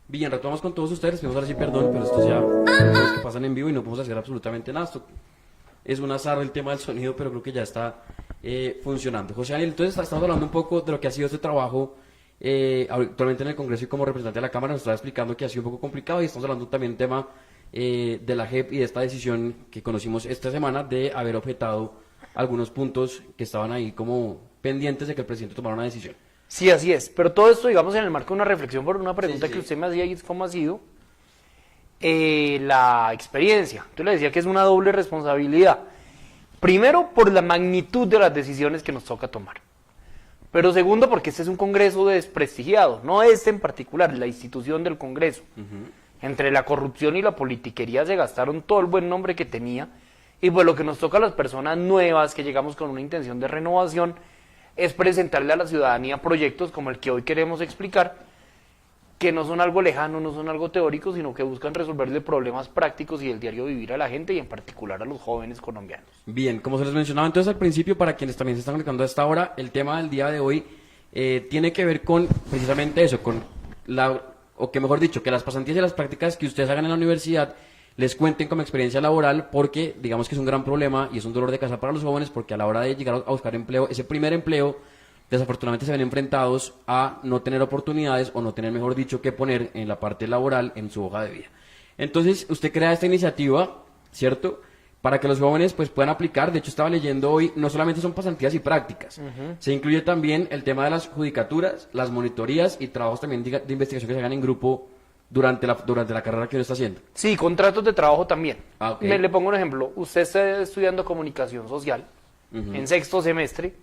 Bien, retomamos con todos ustedes, pedimos ahora sí perdón, pero esto ya cosas que pasan en vivo y no podemos hacer absolutamente nada. Esto es un azar el tema del sonido, pero creo que ya está funcionando. José Daniel, entonces estamos hablando un poco de lo que ha sido este trabajo actualmente en el Congreso y como representante de la Cámara. Nos estaba explicando que ha sido un poco complicado y estamos hablando también del tema de la JEP y de esta decisión que conocimos esta semana de haber objetado algunos puntos que estaban ahí como pendientes de que el presidente tomara una decisión. Sí, así es, pero todo esto, digamos, en el marco de una reflexión por una pregunta Sí. que usted me hacía y es cómo ha sido la experiencia. Yo le decía que es una doble responsabilidad. Primero, por la magnitud de las decisiones que nos toca tomar. Pero segundo, porque este es un Congreso desprestigiado, no este en particular, la institución del Congreso. Entre la corrupción y la politiquería se gastaron todo el buen nombre que tenía, y pues lo que nos toca a las personas nuevas que llegamos con una intención de renovación es presentarle a la ciudadanía proyectos como el que hoy queremos explicar, que no son algo lejano, no son algo teórico, sino que buscan resolverle problemas prácticos y del diario vivir a la gente y en particular a los jóvenes colombianos. Bien, como se les mencionaba entonces al principio, para quienes también se están conectando a esta hora, el tema del día de hoy tiene que ver con precisamente eso, con o que mejor dicho, que las pasantías y las prácticas que ustedes hagan en la universidad les cuenten como experiencia laboral, porque digamos que es un gran problema y es un dolor de cabeza para los jóvenes, porque a la hora de llegar a buscar empleo, ese primer empleo, desafortunadamente se ven enfrentados a no tener oportunidades o no tener, mejor dicho, que poner en la parte laboral en su hoja de vida. Entonces, usted crea esta iniciativa, ¿cierto?, para que los jóvenes pues puedan aplicar. De hecho, estaba leyendo hoy, no solamente son pasantías y prácticas, se incluye también el tema de las judicaturas, las monitorías y trabajos también de investigación que se hagan en grupo durante la carrera que uno está haciendo. Sí, contratos de trabajo también. Ok. Le pongo un ejemplo. Usted está estudiando comunicación social en sexto semestre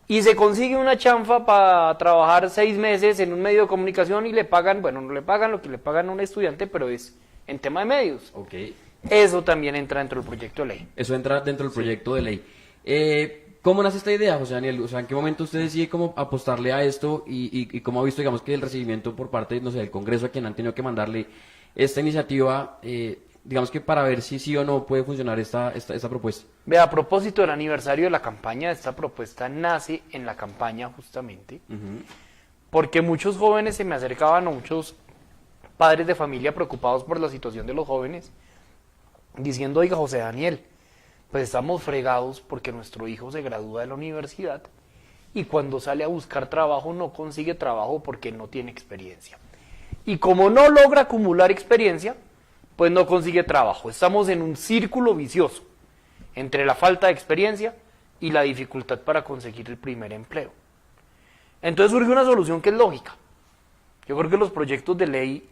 y se consigue una chanfa para trabajar 6 meses en un medio de comunicación y le pagan, bueno, no le pagan lo que le pagan a un estudiante, pero es en tema de medios. Ok. Eso también entra dentro del proyecto de ley. Eso entra dentro del proyecto de ley. ¿Cómo nace esta idea, José Daniel? O sea, ¿en qué momento usted decide cómo apostarle a esto y cómo ha visto, digamos, que el recibimiento por parte, no sé, del Congreso, a quien han tenido que mandarle esta iniciativa, digamos que para ver si sí o no puede funcionar esta propuesta? Vea, a propósito del aniversario de la campaña, esta propuesta nace en la campaña justamente, porque muchos jóvenes se me acercaban, o muchos padres de familia preocupados por la situación de los jóvenes, diciendo, oiga, José Daniel, pues estamos fregados porque nuestro hijo se gradúa de la universidad y cuando sale a buscar trabajo no consigue trabajo porque no tiene experiencia. Y como no logra acumular experiencia, pues no consigue trabajo. Estamos en un círculo vicioso entre la falta de experiencia y la dificultad para conseguir el primer empleo. Entonces surge una solución que es lógica. Yo creo que los proyectos de ley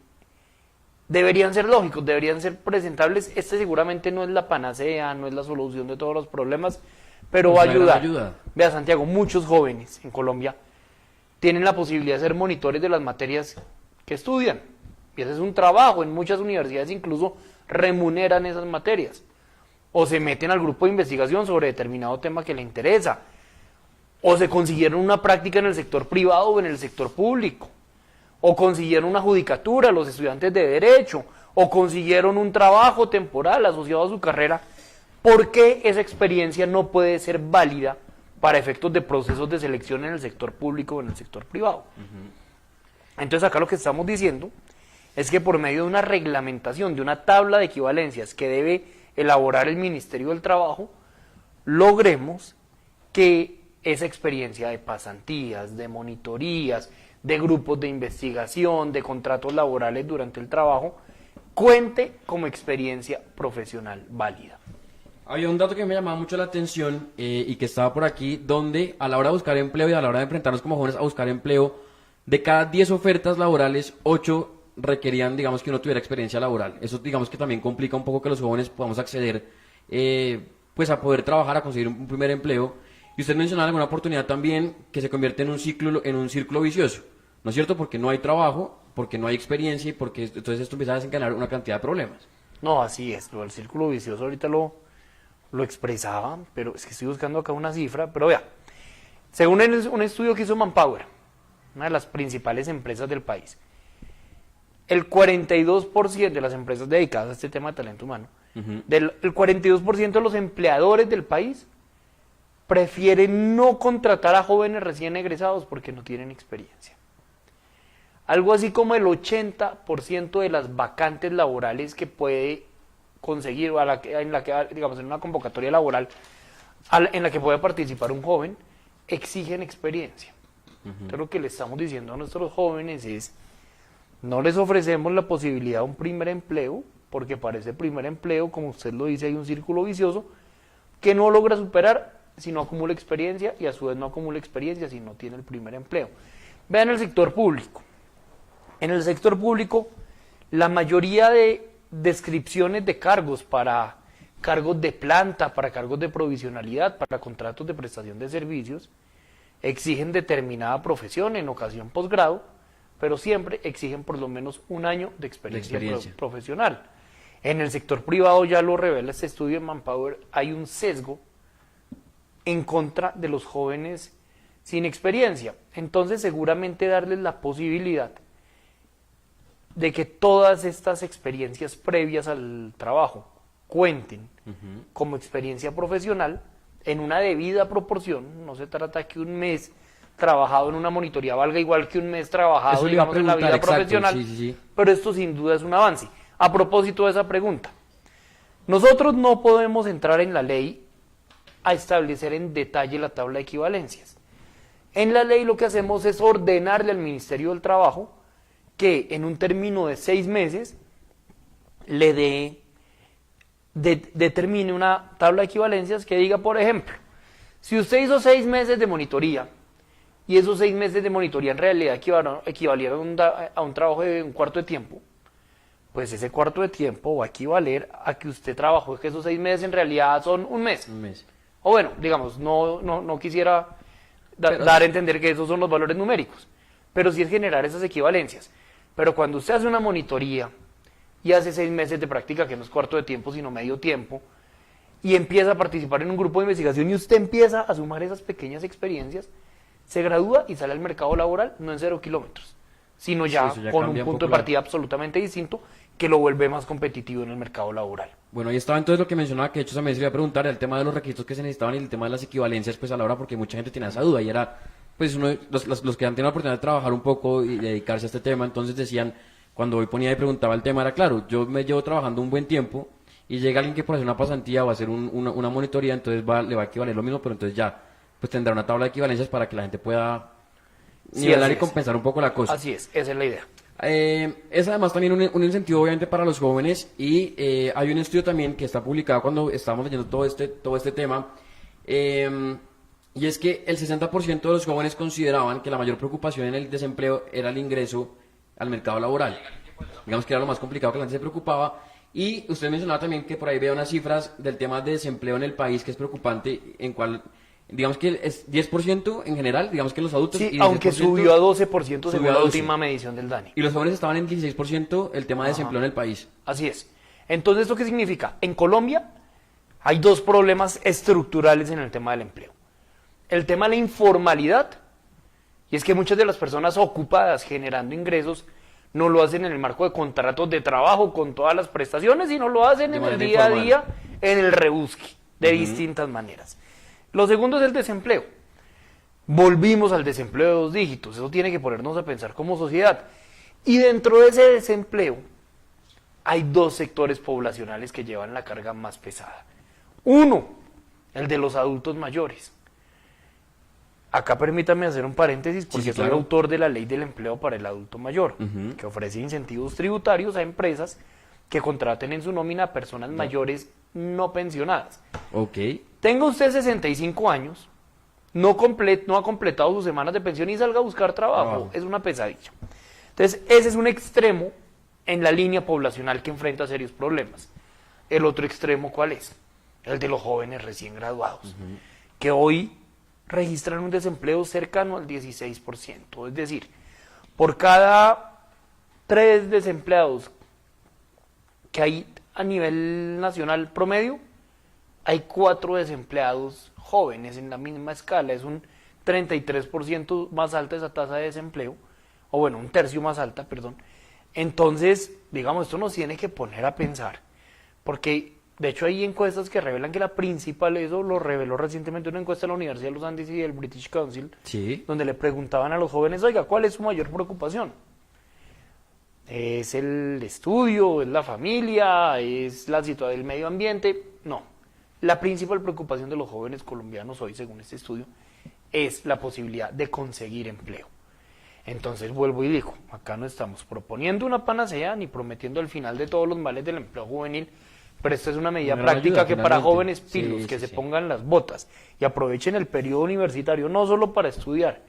deberían ser lógicos, deberían ser presentables. Este seguramente no es la panacea, no es la solución de todos los problemas, pero va a ayudar. Vea, Santiago, muchos jóvenes en Colombia tienen la posibilidad de ser monitores de las materias que estudian. Y ese es un trabajo, en muchas universidades incluso remuneran esas materias. O se meten al grupo de investigación sobre determinado tema que le interesa. O se consiguieron una práctica en el sector privado o en el sector público. O consiguieron una judicatura, los estudiantes de Derecho, o consiguieron un trabajo temporal asociado a su carrera. ¿Por qué esa experiencia no puede ser válida para efectos de procesos de selección en el sector público o en el sector privado? Entonces acá lo que estamos diciendo es que por medio de una reglamentación, de una tabla de equivalencias que debe elaborar el Ministerio del Trabajo, logremos que esa experiencia de pasantías, de monitorías, de grupos de investigación, de contratos laborales durante el trabajo, cuente como experiencia profesional válida. Había un dato que me llamaba mucho la atención y que estaba por aquí, donde a la hora de buscar empleo y a la hora de enfrentarnos como jóvenes a buscar empleo, de cada 10 ofertas laborales, 8 requerían, digamos, que uno tuviera experiencia laboral. Eso, digamos, que también complica un poco que los jóvenes podamos acceder pues a poder trabajar, a conseguir un primer empleo. Y usted mencionaba alguna oportunidad también que se convierte en un círculo vicioso, ¿no es cierto? Porque no hay trabajo, porque no hay experiencia y porque entonces esto empieza a desencadenar una cantidad de problemas. No, así es, lo del círculo vicioso ahorita lo expresaba, pero es que estoy buscando acá una cifra, pero vea, según un estudio que hizo Manpower, una de las principales empresas del país, el 42% de las empresas dedicadas a este tema de talento humano, el 42% de los empleadores del país prefieren no contratar a jóvenes recién egresados porque no tienen experiencia. Algo así como el 80% de las vacantes laborales que puede conseguir, digamos, en una convocatoria laboral en la que puede participar un joven, exigen experiencia. Entonces lo que le estamos diciendo a nuestros jóvenes es, no les ofrecemos la posibilidad de un primer empleo, porque para ese primer empleo, como usted lo dice, hay un círculo vicioso que no logra superar si no acumula experiencia, y a su vez no acumula experiencia si no tiene el primer empleo. Vean el sector público. En el sector público, la mayoría de descripciones de cargos para cargos de planta, para cargos de provisionalidad, para contratos de prestación de servicios, exigen determinada profesión, en ocasión posgrado, pero siempre exigen por lo menos un año de experiencia. Profesional. En el sector privado, ya lo revela este estudio de Manpower, hay un sesgo en contra de los jóvenes sin experiencia. Entonces, seguramente darles la posibilidad de que todas estas experiencias previas al trabajo cuenten como experiencia profesional en una debida proporción. No se trata que un mes trabajado en una monitoría valga igual que un mes trabajado, digamos, en la vida profesional, sí. Pero esto sin duda es un avance. A propósito de esa pregunta, nosotros no podemos entrar en la ley a establecer en detalle la tabla de equivalencias. En la ley lo que hacemos es ordenarle al Ministerio del Trabajo que en un término de 6 meses le determine una tabla de equivalencias que diga, por ejemplo, si usted hizo 6 meses de monitoría y esos 6 meses de monitoría en realidad equivalieron a un trabajo de un cuarto de tiempo, pues ese cuarto de tiempo va a equivaler a que usted trabajó, que esos 6 meses en realidad son un mes. O bueno, digamos, no quisiera dar a entender que esos son los valores numéricos, pero sí es generar esas equivalencias. Pero cuando usted hace una monitoría y hace 6 meses de práctica, que no es cuarto de tiempo, sino medio tiempo, y empieza a participar en un grupo de investigación y usted empieza a sumar esas pequeñas experiencias, se gradúa y sale al mercado laboral no en 0 kilómetros, sino ya con un punto de partida absolutamente distinto que lo vuelve más competitivo en el mercado laboral. Bueno, ahí estaba entonces lo que mencionaba, que de hecho se me iba a preguntar, el tema de los requisitos que se necesitaban y el tema de las equivalencias, pues a la hora, porque mucha gente tenía esa duda y era, pues los que han tenido la oportunidad de trabajar un poco y dedicarse a este tema, entonces decían, cuando hoy ponía y preguntaba el tema, era claro, yo me llevo trabajando un buen tiempo y llega alguien que por hacer una pasantía va a hacer una monitoría, entonces le va a equivaler lo mismo, pero entonces ya pues tendrá una tabla de equivalencias para que la gente pueda nivelar y compensar un poco la cosa. Así es, esa es la idea. Es además también un incentivo obviamente para los jóvenes y hay un estudio también que está publicado cuando estábamos leyendo todo este tema, y es que el 60% de los jóvenes consideraban que la mayor preocupación en el desempleo era el ingreso al mercado laboral. Digamos que era lo más complicado, que la gente se preocupaba. Y usted mencionaba también que por ahí veo unas cifras del tema de desempleo en el país que es preocupante, en cual digamos que es 10% en general, digamos que los adultos... Sí, aunque subió a 12% según la última medición del DANE. Y los jóvenes estaban en 16% el tema de desempleo en el país. Así es. Entonces, ¿esto qué significa? En Colombia hay 2 problemas estructurales en el tema del empleo. El tema de la informalidad, y es que muchas de las personas ocupadas generando ingresos no lo hacen en el marco de contratos de trabajo con todas las prestaciones, sino lo hacen en el día a día, en el rebusque, de distintas maneras. Lo segundo es el desempleo. Volvimos al desempleo de 2 dígitos. Eso tiene que ponernos a pensar como sociedad. Y dentro de ese desempleo hay 2 sectores poblacionales que llevan la carga más pesada. Uno, el de los adultos mayores. Acá permítame hacer un paréntesis porque soy autor de la Ley del Empleo para el Adulto Mayor, que ofrece incentivos tributarios a empresas que contraten en su nómina a personas mayores no pensionadas. Tenga usted 65 años, no ha completado sus semanas de pensión y salga a buscar trabajo. Es una pesadilla. Entonces, ese es un extremo en la línea poblacional que enfrenta serios problemas. El otro extremo, ¿cuál es? el de los jóvenes recién graduados, que hoy registran un desempleo cercano al 16%. Es decir, por cada 3 desempleados que hay a nivel nacional promedio, hay 4 desempleados jóvenes en la misma escala. Es un 33% más alta esa tasa de desempleo, o bueno, un tercio más alta, perdón. Entonces, digamos, esto nos tiene que poner a pensar, porque de hecho hay encuestas que revelan que la principal, eso lo reveló recientemente una encuesta de la Universidad de los Andes y del British Council, Sí. donde le preguntaban a los jóvenes, oiga, ¿cuál es su mayor preocupación? ¿Es el estudio? ¿Es la familia? ¿Es la situación del medio ambiente? No. La principal preocupación de los jóvenes colombianos hoy, según este estudio, es la posibilidad de conseguir empleo. Entonces vuelvo y digo, acá no estamos proponiendo una panacea ni prometiendo el final de todos los males del empleo juvenil, pero esta es una medida Una gran práctica ayuda, que para finalmente. jóvenes pilos Sí, que sí, se sí. pongan las botas y aprovechen el periodo universitario no solo para estudiar,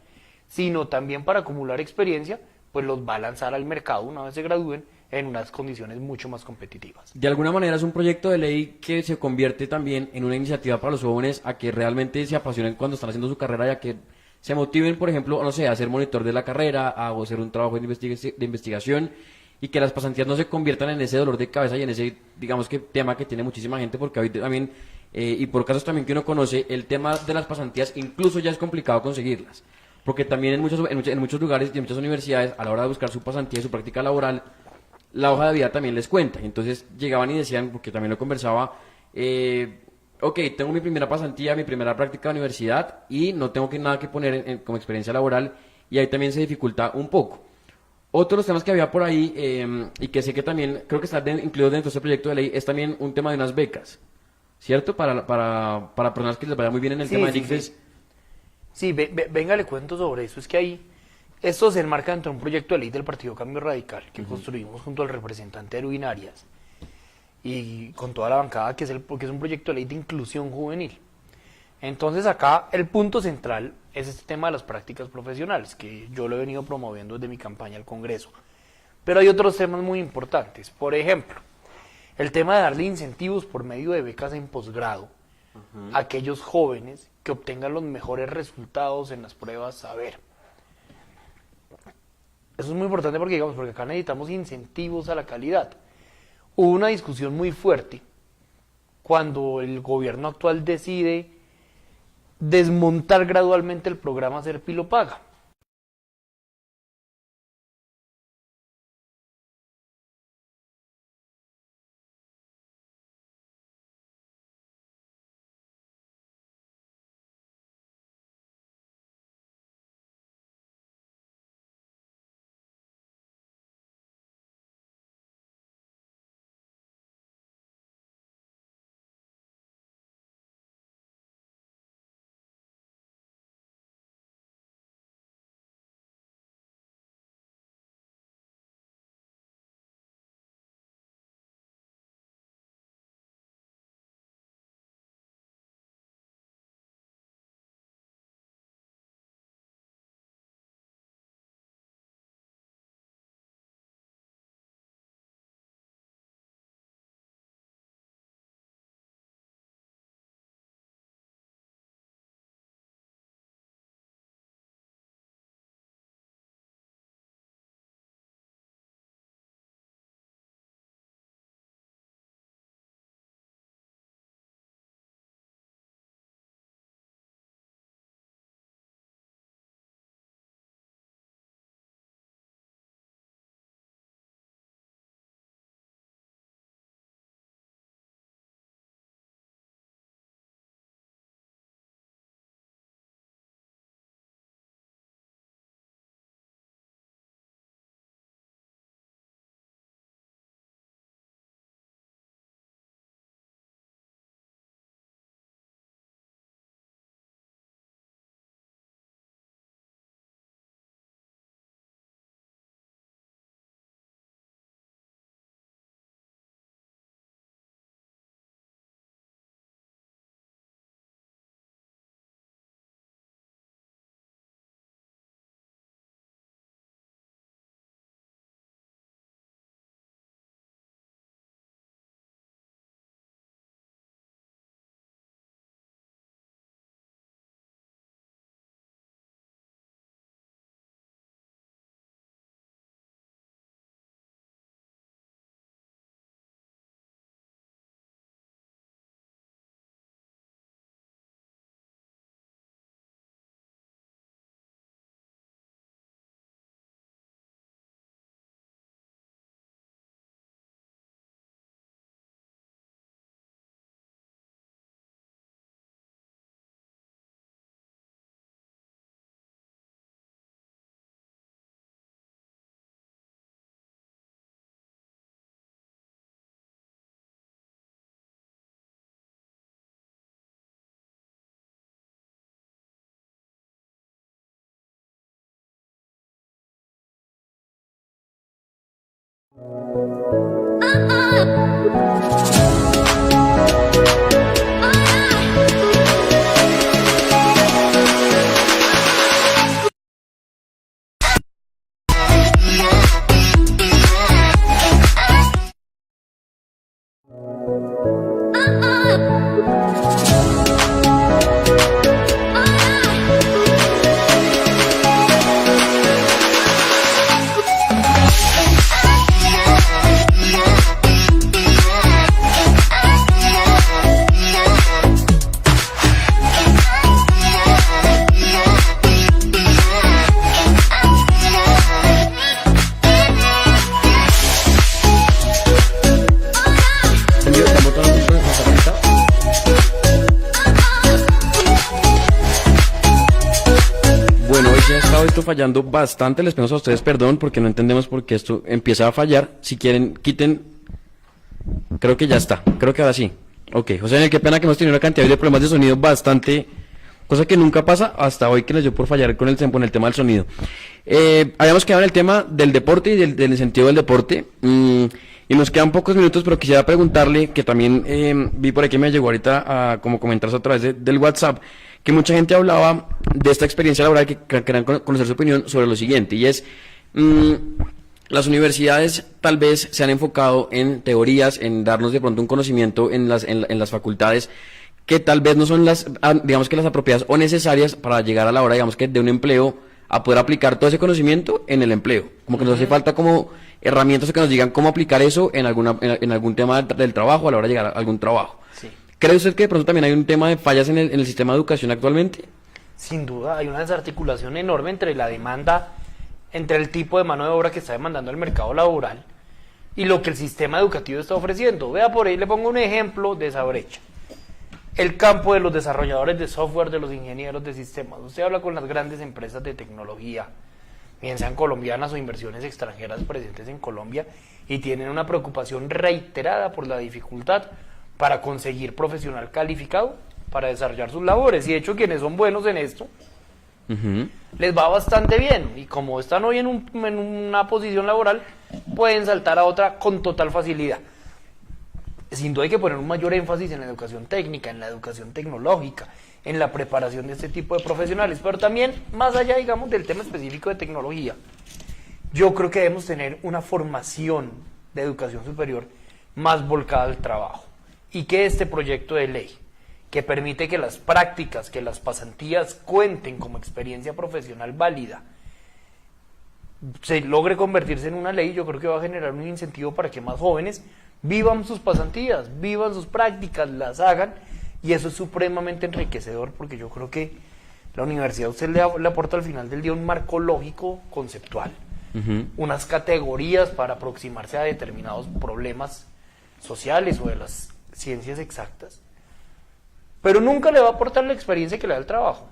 sino también para acumular experiencia, pues los va a lanzar al mercado una vez se gradúen en unas condiciones mucho más competitivas. De alguna manera es un proyecto de ley que se convierte también en una iniciativa para los jóvenes a que realmente se apasionen cuando están haciendo su carrera y a que se motiven, por ejemplo, no sé, a ser monitor de la carrera, a hacer un trabajo de investigación y que las pasantías no se conviertan en ese dolor de cabeza y en ese, digamos que tema que tiene muchísima gente porque hoy también, y por casos también que uno conoce, el tema de las pasantías incluso ya es complicado conseguirlas. Porque también en muchos lugares y en muchas universidades, a la hora de buscar su pasantía y su práctica laboral, la hoja de vida también les cuenta. Entonces llegaban y decían, porque también lo conversaba, ok, tengo mi primera pasantía, mi primera práctica de universidad y no tengo nada que poner como experiencia laboral y ahí también se dificulta un poco. Otro de los temas que había por ahí y que sé que también creo que está incluido dentro de este proyecto de ley es también un tema de unas becas, ¿cierto? Para personas que les vaya muy bien en el tema Sí, del sí, sí. ICFES. Sí, venga, le cuento sobre eso. Es que ahí, esto se enmarca dentro de un proyecto de ley del Partido Cambio Radical que construimos junto al representante Erwin Arias y con toda la bancada, porque es un proyecto de ley de inclusión juvenil. Entonces acá el punto central es este tema de las prácticas profesionales, que yo lo he venido promoviendo desde mi campaña al Congreso. Pero hay otros temas muy importantes. Por ejemplo, el tema de darle incentivos por medio de becas en posgrado a aquellos jóvenes que obtengan los mejores resultados en las pruebas saber. Eso es muy importante porque, digamos, porque acá necesitamos incentivos a la calidad. Hubo una discusión muy fuerte cuando el gobierno actual decide desmontar gradualmente el programa Serpilo Paga. ¿Están votando juntos? ¿No está conectado? Bueno, hoy se ha estado esto fallando bastante, les pedimos a ustedes perdón porque no entendemos por qué esto empieza a fallar. Si quieren, quiten, creo que ya está, creo que ahora sí. Ok, José Daniel, qué pena que hemos tenido una cantidad de problemas de sonido bastante, cosa que nunca pasa hasta hoy que les dio por fallar con el tema del sonido. Habíamos quedado en el tema del deporte y del incentivo del deporte, y nos quedan pocos minutos, pero quisiera preguntarle, que también vi por aquí, me llegó ahorita a como comentarse a través del WhatsApp, que mucha gente hablaba de esta experiencia laboral, que querían conocer su opinión sobre lo siguiente, y es, las universidades tal vez se han enfocado en teorías, en darnos de pronto un conocimiento en las facultades, que tal vez no son digamos que las apropiadas o necesarias para llegar a la hora, digamos que de un empleo, a poder aplicar todo ese conocimiento en el empleo. Como que nos hace falta como herramientas que nos digan cómo aplicar eso en algún tema del trabajo, a la hora de llegar a algún trabajo. Sí. ¿Cree usted que de pronto también hay un tema de fallas en el sistema de educación actualmente? Sin duda, hay una desarticulación enorme entre la demanda, entre el tipo de mano de obra que está demandando el mercado laboral y lo que el sistema educativo está ofreciendo. Vea por ahí, le pongo un ejemplo de esa brecha. El campo de los desarrolladores de software, de los ingenieros de sistemas. Usted habla con las grandes empresas de tecnología, bien sean colombianas o inversiones extranjeras presentes en Colombia, y tienen una preocupación reiterada por la dificultad para conseguir profesional calificado para desarrollar sus labores. Y de hecho, quienes son buenos en esto, les va bastante bien. Y como están hoy en una posición laboral, pueden saltar a otra con total facilidad. Sin duda hay que poner un mayor énfasis en la educación técnica, en la educación tecnológica, en la preparación de este tipo de profesionales, pero también más allá, digamos, del tema específico de tecnología. Yo creo que debemos tener una formación de educación superior más volcada al trabajo, y que este proyecto de ley, que permite que las prácticas, que las pasantías cuenten como experiencia profesional válida, se logre convertirse en una ley. Yo creo que va a generar un incentivo para que más jóvenes vivan sus pasantías, vivan sus prácticas, las hagan, y eso es supremamente enriquecedor, porque yo creo que la universidad a usted le aporta al final del día un marco lógico, conceptual, unas categorías para aproximarse a determinados problemas sociales o de las ciencias exactas, pero nunca le va a aportar la experiencia que le da el trabajo.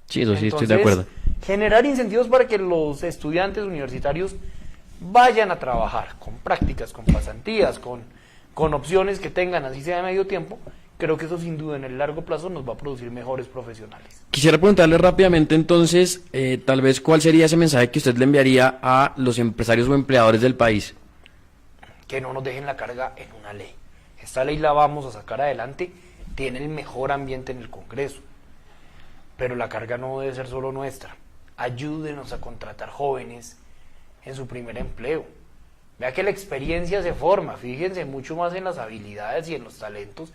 Sí, eso sí, Entonces, estoy de acuerdo. generar incentivos para que los estudiantes universitarios vayan a trabajar con prácticas, con pasantías, con opciones que tengan, así sea de medio tiempo. Creo que eso sin duda en el largo plazo nos va a producir mejores profesionales. Quisiera preguntarle rápidamente entonces, tal vez cuál sería ese mensaje que usted le enviaría a los empresarios o empleadores del país. Que no nos dejen la carga en una ley. Esta ley la vamos a sacar adelante, tiene el mejor ambiente en el Congreso, pero la carga no debe ser solo nuestra. Ayúdenos a contratar jóvenes en su primer empleo. Vea que la experiencia se forma, fíjense mucho más en las habilidades y en los talentos,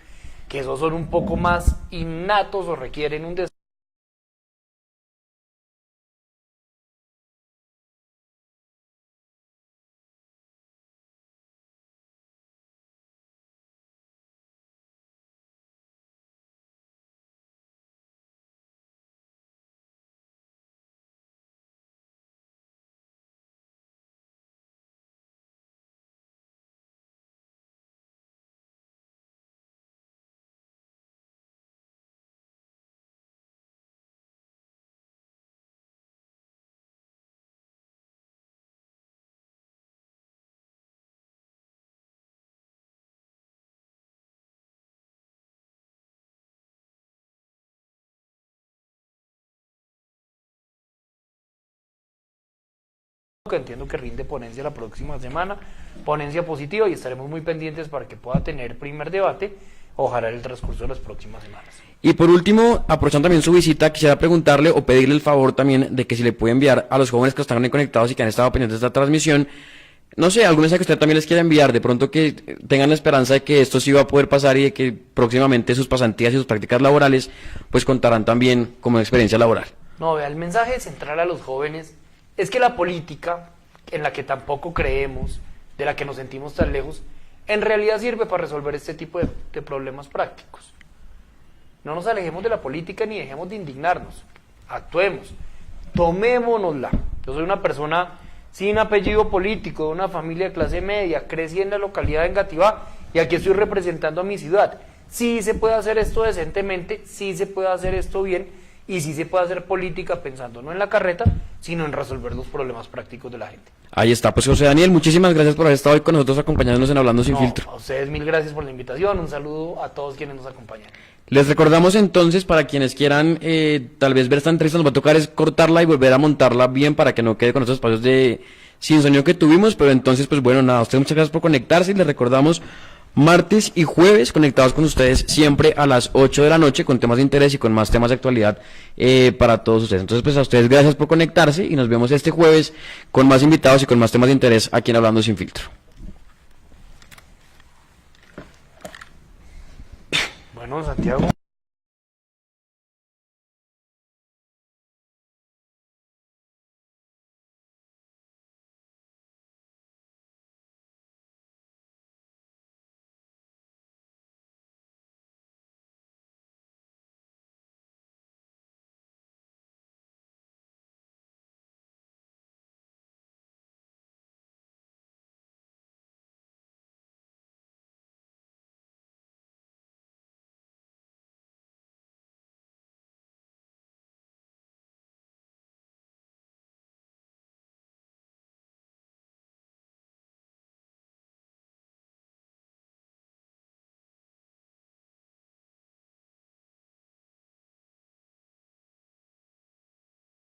que esos son un poco más innatos o requieren un desarrollo toca. Entiendo que rinde ponencia la próxima semana, ponencia positiva, y estaremos muy pendientes para que pueda tener primer debate, ojalá en el transcurso de las próximas semanas. Y por último, aprovechando también su visita, quisiera preguntarle o pedirle el favor también de que si le puede enviar a los jóvenes que están ahí conectados y que han estado pendientes de esta transmisión, no sé, algún mensaje que usted también les quiera enviar, de pronto que tengan la esperanza de que esto sí va a poder pasar y de que próximamente sus pasantías y sus prácticas laborales pues contarán también como experiencia laboral. No, vea, el mensaje central a los jóvenes es que la política, en la que tampoco creemos, de la que nos sentimos tan lejos, en realidad sirve para resolver este tipo de problemas prácticos. No nos alejemos de la política ni dejemos de indignarnos. Actuemos, tomémonosla. Yo soy una persona sin apellido político, de una familia de clase media, crecí en la localidad de Engativá y aquí estoy representando a mi ciudad. Sí se puede hacer esto decentemente, sí se puede hacer esto bien y sí se puede hacer política pensando no en la carreta, sino en resolver los problemas prácticos de la gente. Ahí está, pues José Daniel, muchísimas gracias por haber estado hoy con nosotros acompañándonos en Hablando Sin Filtro. A ustedes mil gracias por la invitación, un saludo a todos quienes nos acompañan. Les recordamos entonces, para quienes quieran tal vez ver esta entrevista, nos va a tocar es cortarla y volver a montarla bien para que no quede con esos espacios de sin sonido que tuvimos, pero entonces pues bueno, nada, a ustedes muchas gracias por conectarse y les recordamos martes y jueves conectados con ustedes siempre a las 8 de la noche con temas de interés y con más temas de actualidad para todos ustedes. Entonces pues a ustedes gracias por conectarse y nos vemos este jueves con más invitados y con más temas de interés aquí en Hablando Sin Filtro. Bueno, Santiago.